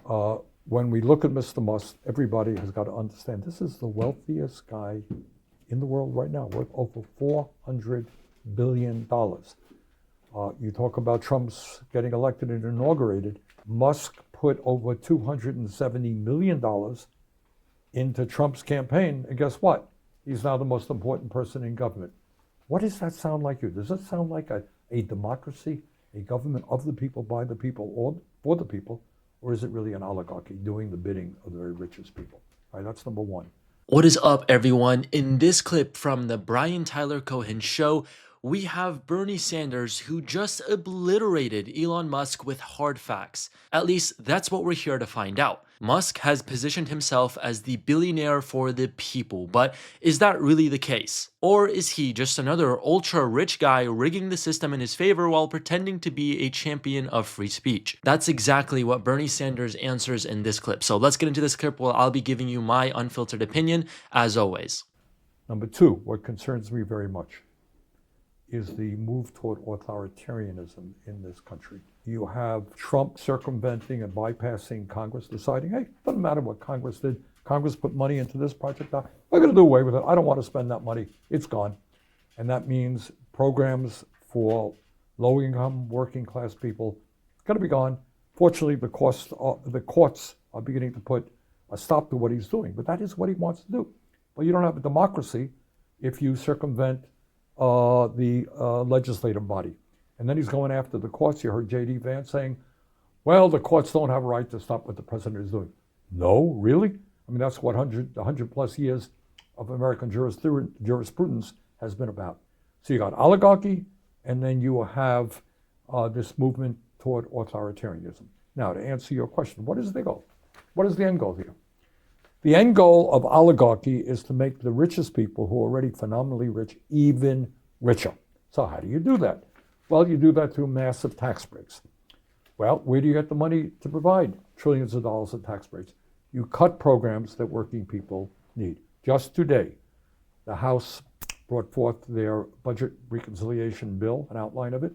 When we look at Mr. Musk, everybody has got to understand this is the wealthiest guy in the world right now, worth over $400 billion. You talk about Trump's getting elected and inaugurated. Musk put over $270 million into Trump's campaign, and guess what? He's now the most important person in government. What does that sound like you? Does it sound like a democracy, a government of the people, by the people, or for the people? Or is it really an oligarchy doing the bidding of the very richest people? All right, that's number one. What is up, everyone? In this clip from the Brian Tyler Cohen show, we have Bernie Sanders, who just obliterated Elon Musk with hard facts. At least that's what we're here to find out. Musk has positioned himself as the billionaire for the people, but is that really the case? Or is he just another ultra-rich guy rigging the system in his favor while pretending to be a champion of free speech? That's exactly what Bernie Sanders answers in this clip. So let's get into this clip where I'll be giving you my unfiltered opinion, as always. Number two, what concerns me very much is the move toward authoritarianism in this country. You have Trump circumventing and bypassing Congress, deciding, hey, doesn't matter what Congress did. Congress put money into this project. Now, we're going to do away with it. I don't want to spend that money. It's gone. And that means programs for low-income, working-class people going to be gone. Fortunately, the courts are beginning to put a stop to what he's doing. But that is what he wants to do. Well, you don't have a democracy if you circumvent the legislative body. And then he's going after the courts. You heard J.D. Vance saying, well, the courts don't have a right to stop what the president is doing. No, really? I mean, that's what 100 plus years of American jurisprudence has been about. So you got oligarchy, and then you have this movement toward authoritarianism. Now, to answer your question, what is the goal? What is the end goal here? The end goal of oligarchy is to make the richest people who are already phenomenally rich even richer. So how do you do that? Well, you do that through massive tax breaks. Well, where do you get the money to provide trillions of dollars of tax breaks? You cut programs that working people need. Just today, the House brought forth their budget reconciliation bill, an outline of it,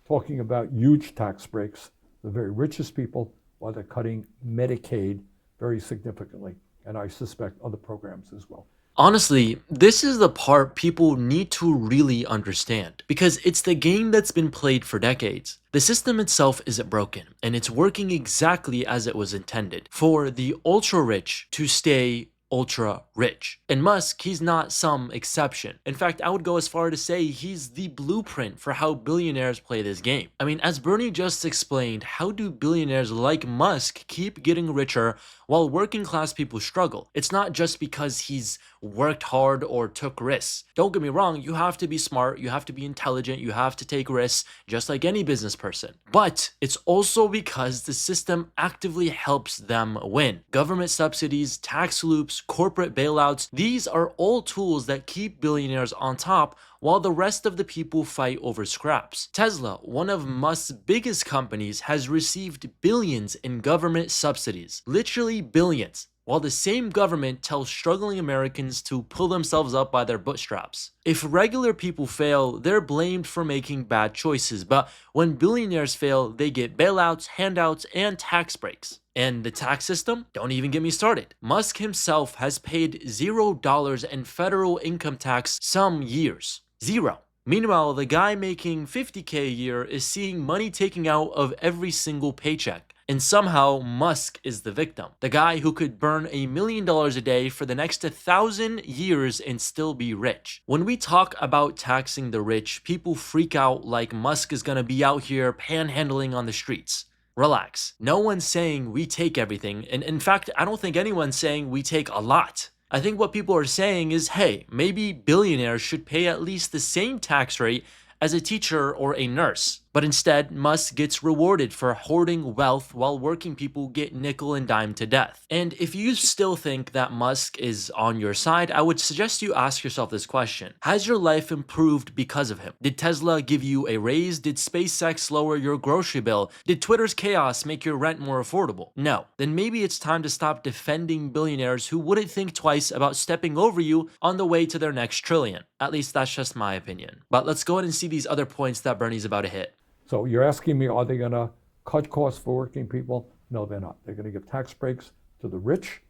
talking about huge tax breaks, the very richest people, while they're cutting Medicaid very significantly, and I suspect other programs as well. Honestly, this is the part people need to really understand, because it's the game that's been played for decades. The system itself isn't broken, and it's working exactly as it was intended, for the ultra-rich to stay ultra-rich. And Musk, he's not some exception. In fact, I would go as far to say he's the blueprint for how billionaires play this game. I mean, as Bernie just explained, how do billionaires like Musk keep getting richer while working class people struggle? It's not just because he's worked hard or took risks. Don't get me wrong, you have to be smart, you have to be intelligent, you have to take risks, just like any business person. But it's also because the system actively helps them win. Government subsidies, tax loops, corporate bailouts, these are all tools that keep billionaires on top while the rest of the people fight over scraps. Tesla, one of Musk's biggest companies, has received billions in government subsidies. Literally billions. While the same government tells struggling Americans to pull themselves up by their bootstraps. If regular people fail, they're blamed for making bad choices, but when billionaires fail, they get bailouts, handouts, and tax breaks. And the tax system? Don't even get me started. Musk himself has paid $0 in federal income tax some years. Zero. Meanwhile, the guy making $50K a year is seeing money taken out of every single paycheck. And somehow, Musk is the victim. The guy who could burn $1 million a day for the next 1,000 years and still be rich. When we talk about taxing the rich, people freak out like Musk is gonna be out here panhandling on the streets. Relax. No one's saying we take everything, and in fact, I don't think anyone's saying we take a lot. I think what people are saying is, hey, maybe billionaires should pay at least the same tax rate as a teacher or a nurse. But instead, Musk gets rewarded for hoarding wealth while working people get nickel and dime to death. And if you still think that Musk is on your side, I would suggest you ask yourself this question. Has your life improved because of him? Did Tesla give you a raise? Did SpaceX lower your grocery bill? Did Twitter's chaos make your rent more affordable? No. Then maybe it's time to stop defending billionaires who wouldn't think twice about stepping over you on the way to their next trillion. At least that's just my opinion. But let's go ahead and see these other points that Bernie's about to hit. So you're asking me, are they going to cut costs for working people? No, they're not. They're going to give tax breaks to the rich,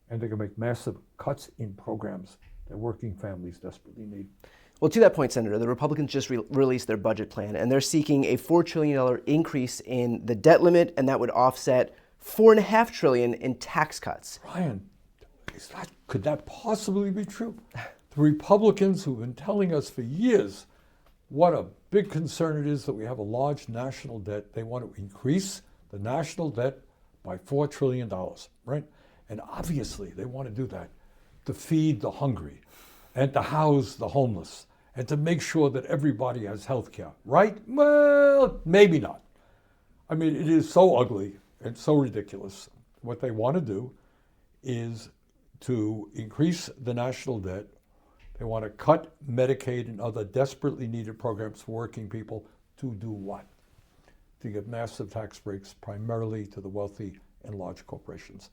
and they're going to make massive cuts in programs that working families desperately need. Well, to that point, Senator, the Republicans just released their budget plan, and they're seeking a $4 trillion increase in the debt limit, and that would offset $4.5 trillion in tax cuts. Ryan, could that possibly be true? The Republicans who've been telling us for years what a big concern it is that we have a large national debt, they want to increase the national debt by $4 trillion, right? And obviously they want to do that to feed the hungry and to house the homeless and to make sure that everybody has health care, right? Well, maybe not. I mean, it is so ugly and so ridiculous. What they want to do is to increase the national debt. They want to cut Medicaid and other desperately needed programs for working people. To do what? To give massive tax breaks primarily to the wealthy and large corporations.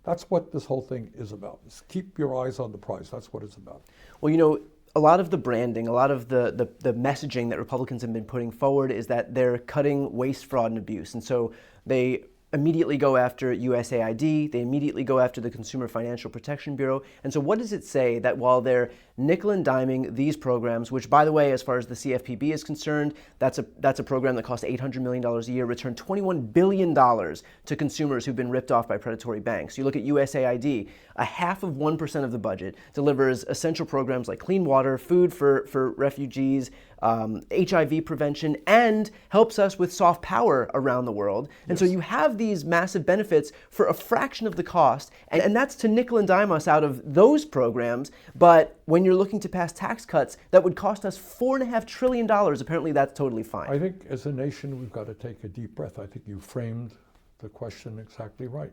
That's what this whole thing is about. Just keep your eyes on the prize. That's what it's about. Well, you know, a lot of the branding, a lot of the messaging that Republicans have been putting forward is that they're cutting waste, fraud, and abuse. And so they immediately go after USAID, they immediately go after the Consumer Financial Protection Bureau. And so what does it say that while they're nickel and diming these programs, which by the way, as far as the CFPB is concerned, that's a program that costs $800 million a year, returned $21 billion to consumers who've been ripped off by predatory banks. You look at USAID, 0.5% of the budget delivers essential programs like clean water, food for refugees, HIV prevention, and helps us with soft power around the world. And so you have these massive benefits for a fraction of the cost, and that's to nickel and dime us out of those programs. But when you're looking to pass tax cuts that would cost us $4.5 trillion, apparently that's totally fine. I think as a nation, we've got to take a deep breath. I think you framed the question exactly right.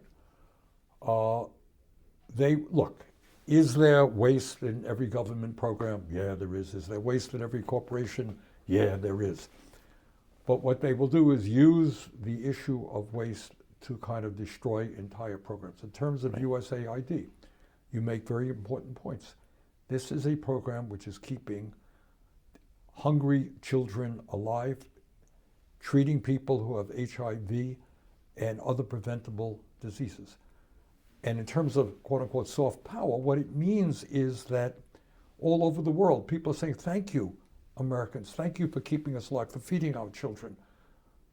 Look, is there waste in every government program? Yeah, there is. Is there waste in every corporation? Yeah, there is. But what they will do is use the issue of waste to kind of destroy entire programs. In terms of USAID, you make very important points. This is a program which is keeping hungry children alive, treating people who have HIV and other preventable diseases. And in terms of quote unquote soft power, what it means is that all over the world, people are saying, thank you, Americans. Thank you for keeping us alive, for feeding our children,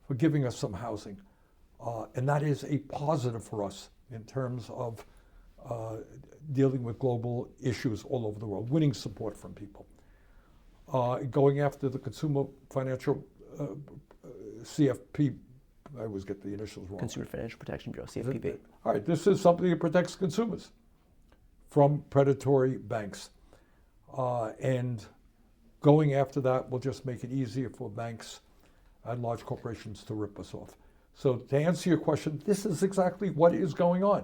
for giving us some housing. And that is a positive for us in terms of dealing with global issues all over the world, winning support from people. Going after the Consumer Financial CFP, I always get the initials wrong. Consumer Financial Protection Bureau, CFPB. All right, this is something that protects consumers from predatory banks. And going after that will just make it easier for banks and large corporations to rip us off. So to answer your question, this is exactly what is going on.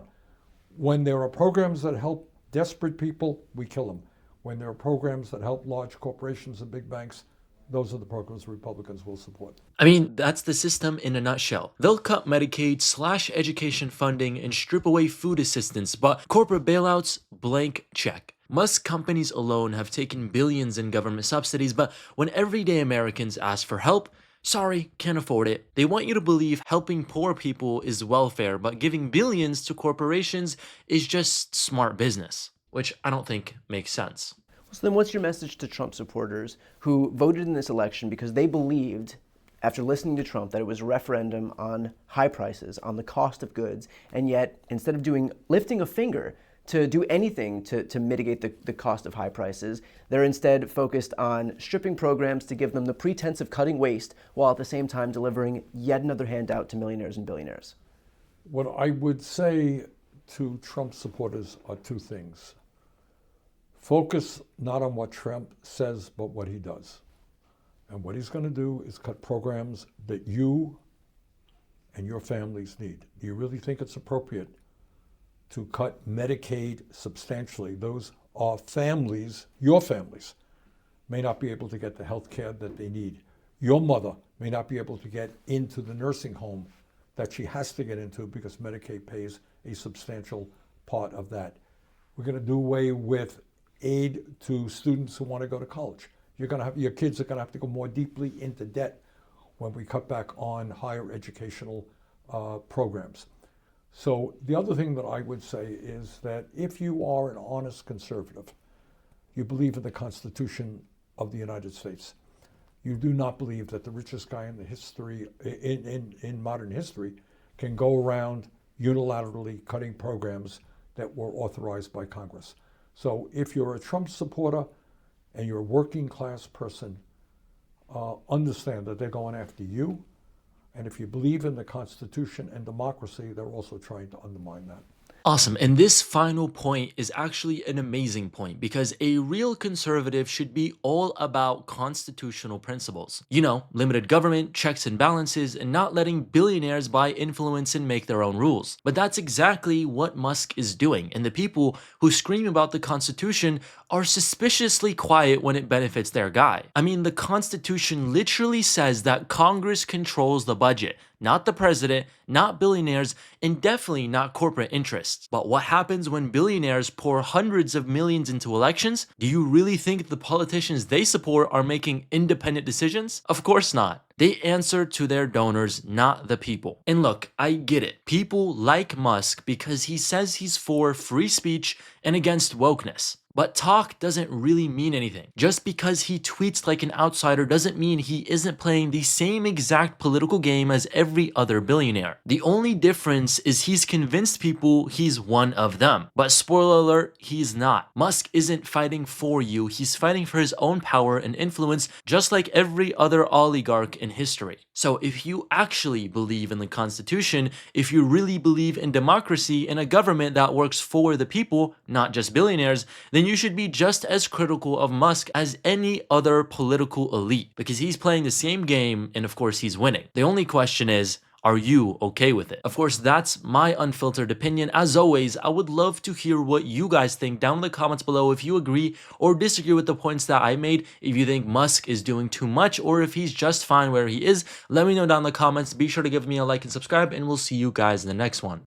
When there are programs that help desperate people, we kill them. When there are programs that help large corporations and big banks, those are the programs Republicans will support. I mean, that's the system in a nutshell. They'll cut Medicaid, slash education funding, and strip away food assistance, but corporate bailouts, blank check. Musk companies alone have taken billions in government subsidies, but when everyday Americans ask for help, sorry, can't afford it. They want you to believe helping poor people is welfare, but giving billions to corporations is just smart business, which I don't think makes sense. So then what's your message to Trump supporters who voted in this election because they believed, after listening to Trump, that it was a referendum on high prices, on the cost of goods, and yet instead of lifting a finger to do anything to mitigate the cost of high prices, they're instead focused on stripping programs to give them the pretense of cutting waste while at the same time delivering yet another handout to millionaires and billionaires? What I would say to Trump supporters are two things. Focus not on what Trump says, but what he does. And what he's going to do is cut programs that you and your families need. Do you really think it's appropriate to cut Medicaid substantially? Those are families, your families, may not be able to get the health care that they need. Your mother may not be able to get into the nursing home that she has to get into because Medicaid pays a substantial part of that. We're going to do away with aid to students who want to go to college. Your kids are going to have to go more deeply into debt when we cut back on higher educational programs. So the other thing that I would say is that if you are an honest conservative, you believe in the Constitution of the United States. You do not believe that the richest guy in the history, in modern history, can go around unilaterally cutting programs that were authorized by Congress. So if you're a Trump supporter and you're a working class person, understand that they're going after you. And if you believe in the Constitution and democracy, they're also trying to undermine that. Awesome. And this final point is actually an amazing point because a real conservative should be all about constitutional principles. You know, limited government, checks and balances, and not letting billionaires buy influence and make their own rules. But that's exactly what Musk is doing. And the people who scream about the Constitution are suspiciously quiet when it benefits their guy. I mean, the Constitution literally says that Congress controls the budget, not the president, not billionaires, and definitely not corporate interests. But what happens when billionaires pour hundreds of millions into elections? Do you really think the politicians they support are making independent decisions? Of course not. They answer to their donors, not the people. And look, I get it. People like Musk because he says he's for free speech and against wokeness. But talk doesn't really mean anything. Just because he tweets like an outsider doesn't mean he isn't playing the same exact political game as every other billionaire. The only difference is he's convinced people he's one of them. But spoiler alert, he's not. Musk isn't fighting for you, he's fighting for his own power and influence just like every other oligarch in history. So if you actually believe in the Constitution, if you really believe in democracy and a government that works for the people, not just billionaires, then you should be just as critical of Musk as any other political elite because he's playing the same game and of course he's winning. The only question is, are you okay with it? Of course, that's my unfiltered opinion. As always, I would love to hear what you guys think down in the comments below if you agree or disagree with the points that I made. If you think Musk is doing too much or if he's just fine where he is, let me know down in the comments. Be sure to give me a like and subscribe and we'll see you guys in the next one.